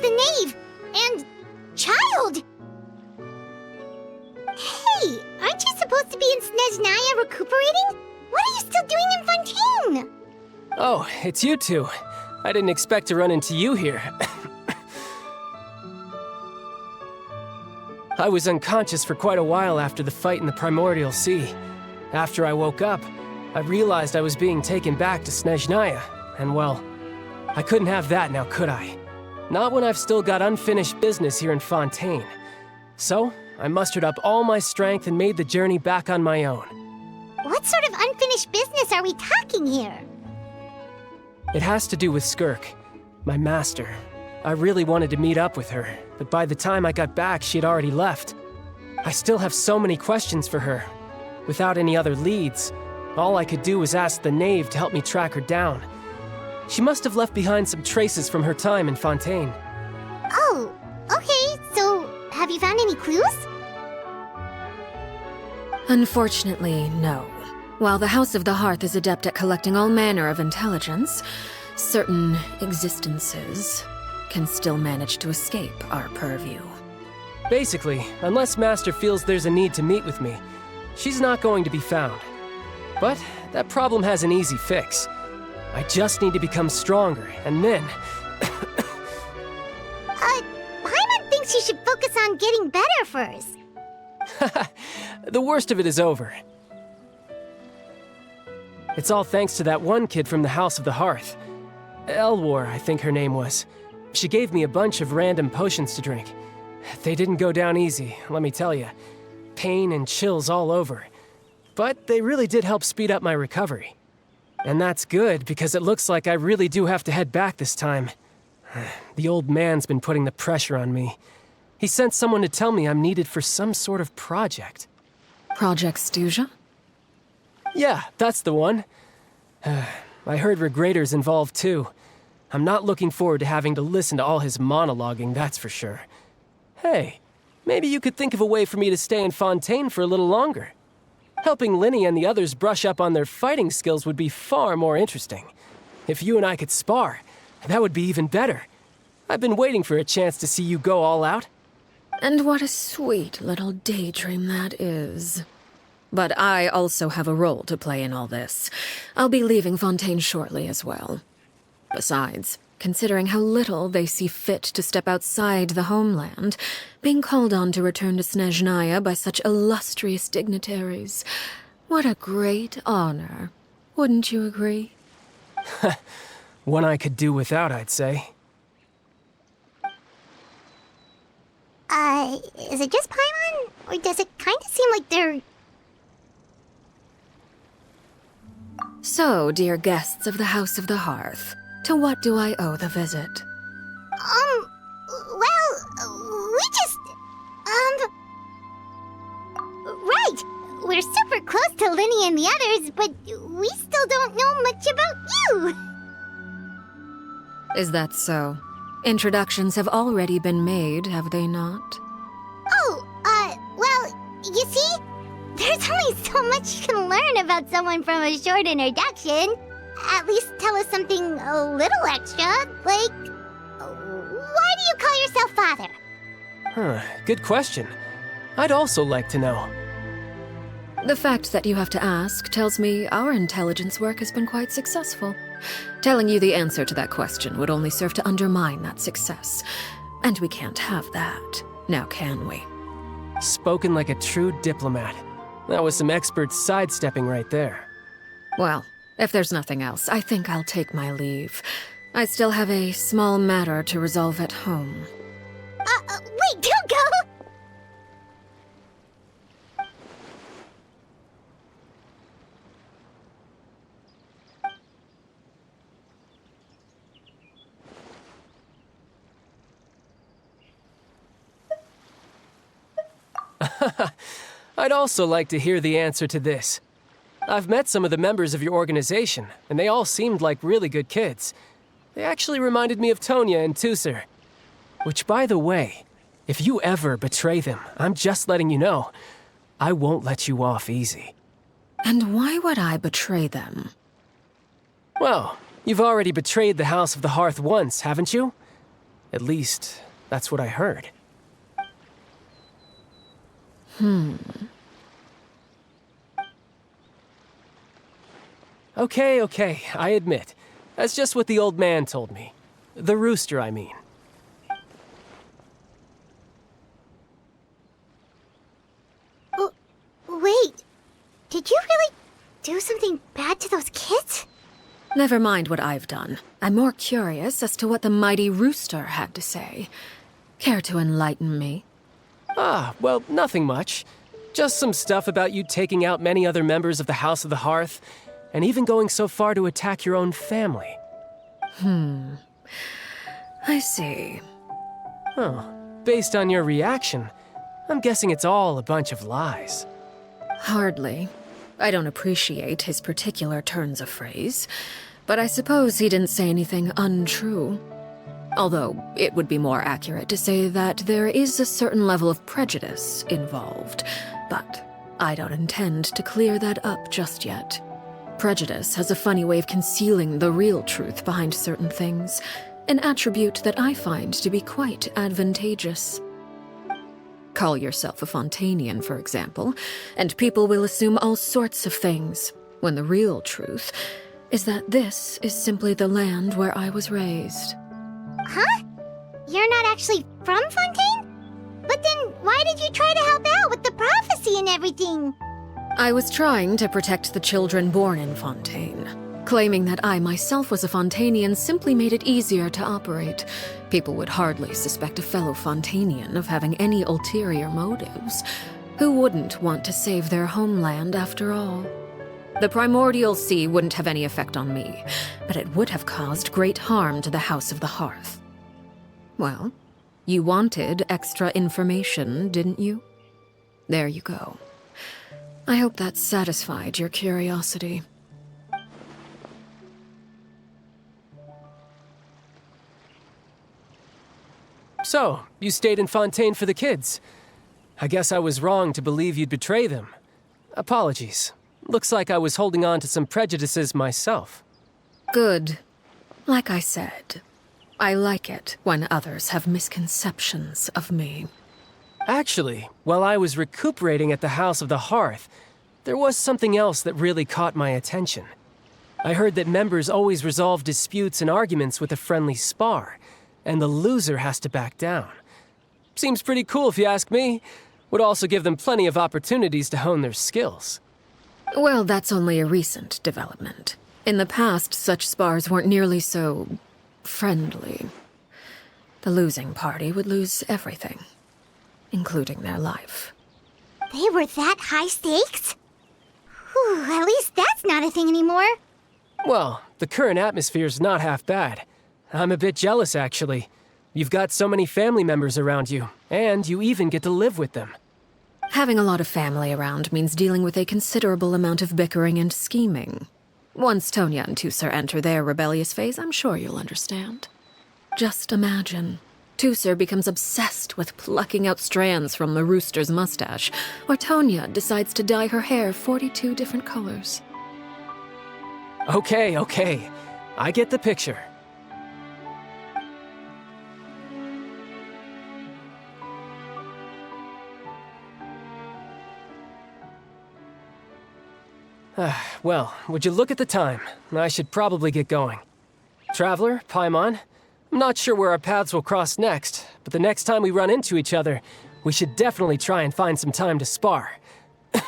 the Knave! And... Childe! Hey, aren't you supposed to be in Snezhnaya recuperating? What are you still doing in Fontaine? Oh, it's you two. I didn't expect to run into you here. I was unconscious for quite a while after the fight in the Primordial Sea. After I woke up, I realized I was being taken back to Snezhnaya, and well, I couldn't have that now, could I? Not when I've still got unfinished business here in Fontaine. So, I mustered up all my strength and made the journey back on my own. What sort of unfinished business are we talking here? It has to do with Skirk, my master. I really wanted to meet up with her, but by the time I got back, she had already left. I still have so many questions for her. Without any other leads, all I could do was ask the Knave to help me track her down. She must have left behind some traces from her time in Fontaine. Oh, okay, so have you found any clues? Unfortunately, no. While the House of the Hearth is adept at collecting all manner of intelligence, certain existences can still manage to escape our purview. Basically, unless Master feels there's a need to meet with me, she's not going to be found. But that problem has an easy fix. I just need to become stronger, and then... Paimon thinks you should focus on getting better first. The worst of it is over. It's all thanks to that one kid from the House of the Hearth. Elwar, I think her name was. She gave me a bunch of random potions to drink. They didn't go down easy, let me tell you. Pain and chills all over. But they really did help speed up my recovery. And that's good, because it looks like I really do have to head back this time. The old man's been putting the pressure on me. He sent someone to tell me I'm needed for some sort of project. Project Stuja? Yeah, that's the one. I heard Regrader's involved too. I'm not looking forward to having to listen to all his monologuing, that's for sure. Hey, maybe you could think of a way for me to stay in Fontaine for a little longer. Helping Linny and the others brush up on their fighting skills would be far more interesting. If you and I could spar, that would be even better. I've been waiting for a chance to see you go all out. And what a sweet little daydream that is. But I also have a role to play in all this. I'll be leaving Fontaine shortly as well. Besides, considering how little they see fit to step outside the homeland, being called on to return to Snezhnaya by such illustrious dignitaries, what a great honor. Wouldn't you agree? One I could do without, I'd say. Is it just Paimon? Or does it kind of seem like they're... So, dear guests of the House of the Hearth, to what do I owe the visit? we just... Right! We're super close to Linny and the others, but we still don't know much about you! Is that so? Introductions have already been made, have they not? You see? There's only so much you can learn about someone from a short introduction. At least tell us something a little extra, like... Why do you call yourself father? Good question. I'd also like to know. The fact that you have to ask tells me our intelligence work has been quite successful. Telling you the answer to that question would only serve to undermine that success. And we can't have that, now can we? Spoken like a true diplomat. That was some expert sidestepping right there. Well, if there's nothing else, I think I'll take my leave. I still have a small matter to resolve at home. Wait, don't go! I'd also like to hear the answer to this. I've met some of the members of your organization, and they all seemed like really good kids. They actually reminded me of Tonya and Tusser. Which, by the way, if you ever betray them, I'm just letting you know, I won't let you off easy. And why would I betray them? Well, you've already betrayed the House of the Hearth once, haven't you? At least, that's what I heard. Okay, I admit. That's just what the old man told me. The rooster, I mean. Wait, did you really do something bad to those kids? Never mind what I've done. I'm more curious as to what the mighty rooster had to say. Care to enlighten me? Well, nothing much. Just some stuff about you taking out many other members of the House of the Hearth, and even going so far to attack your own family. I see. Oh, based on your reaction, I'm guessing it's all a bunch of lies. Hardly. I don't appreciate his particular turns of phrase, but I suppose he didn't say anything untrue. Although, it would be more accurate to say that there is a certain level of prejudice involved, but I don't intend to clear that up just yet. Prejudice has a funny way of concealing the real truth behind certain things, an attribute that I find to be quite advantageous. Call yourself a Fontanian, for example, and people will assume all sorts of things, when the real truth is that this is simply the land where I was raised. Huh? You're not actually from Fontaine? But then why did you try to help out with the prophecy and everything? I was trying to protect the children born in Fontaine. Claiming that I myself was a Fontanian simply made it easier to operate. People would hardly suspect a fellow Fontanian of having any ulterior motives. Who wouldn't want to save their homeland after all? The primordial sea wouldn't have any effect on me, but it would have caused great harm to the House of the Hearth. Well, you wanted extra information, didn't you? There you go. I hope that satisfied your curiosity. So, you stayed in Fontaine for the kids. I guess I was wrong to believe you'd betray them. Apologies. Looks like I was holding on to some prejudices myself. Good. Like I said, I like it when others have misconceptions of me. Actually, while I was recuperating at the House of the Hearth, there was something else that really caught my attention. I heard that members always resolve disputes and arguments with a friendly spar, and the loser has to back down. Seems pretty cool if you ask me. Would also give them plenty of opportunities to hone their skills. Well, that's only a recent development. In the past, such spars weren't nearly so friendly. The losing party would lose everything, including their life. They were that high stakes? Whew, at least that's not a thing anymore. Well, the current atmosphere's not half bad. I'm a bit jealous, actually. You've got so many family members around you, and you even get to live with them. Having a lot of family around means dealing with a considerable amount of bickering and scheming. Once Tonya and Tusser enter their rebellious phase, I'm sure you'll understand. Just imagine. Tusser becomes obsessed with plucking out strands from the rooster's mustache, or Tonya decides to dye her hair 42 different colors. Okay. I get the picture. Well, would you look at the time? I should probably get going. Traveler, Paimon, I'm not sure where our paths will cross next, but the next time we run into each other, we should definitely try and find some time to spar. Again,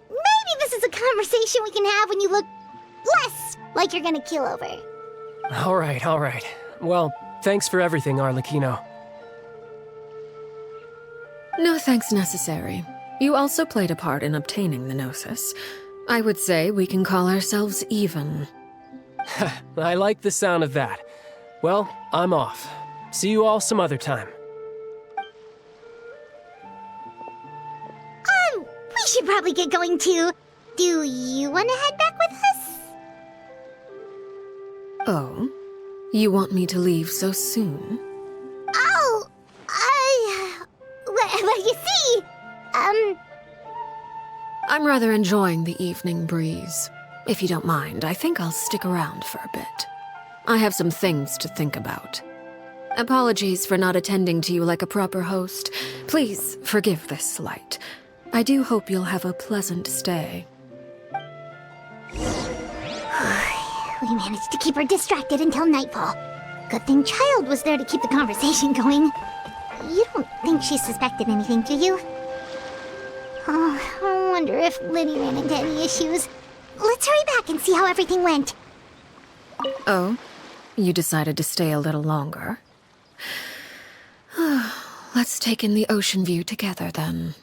maybe this is a conversation we can have when you look less like you're gonna keel over. All right. Well, thanks for everything, Arlecchino. No thanks necessary. You also played a part in obtaining the Gnosis. I would say we can call ourselves even. I like the sound of that. Well, I'm off. See you all some other time. We should probably get going too. Do you want to head back with us? Oh? You want me to leave so soon? Oh, well, you see, I'm rather enjoying the evening breeze. If you don't mind, I think I'll stick around for a bit. I have some things to think about. Apologies for not attending to you like a proper host. Please forgive this slight. I do hope you'll have a pleasant stay. We managed to keep her distracted until nightfall. Good thing Childe was there to keep the conversation going. You don't think she suspected anything, do you? Oh, I wonder if Liddy ran into any issues. Let's hurry back and see how everything went. Oh? You decided to stay a little longer? Let's take in the ocean view together, then.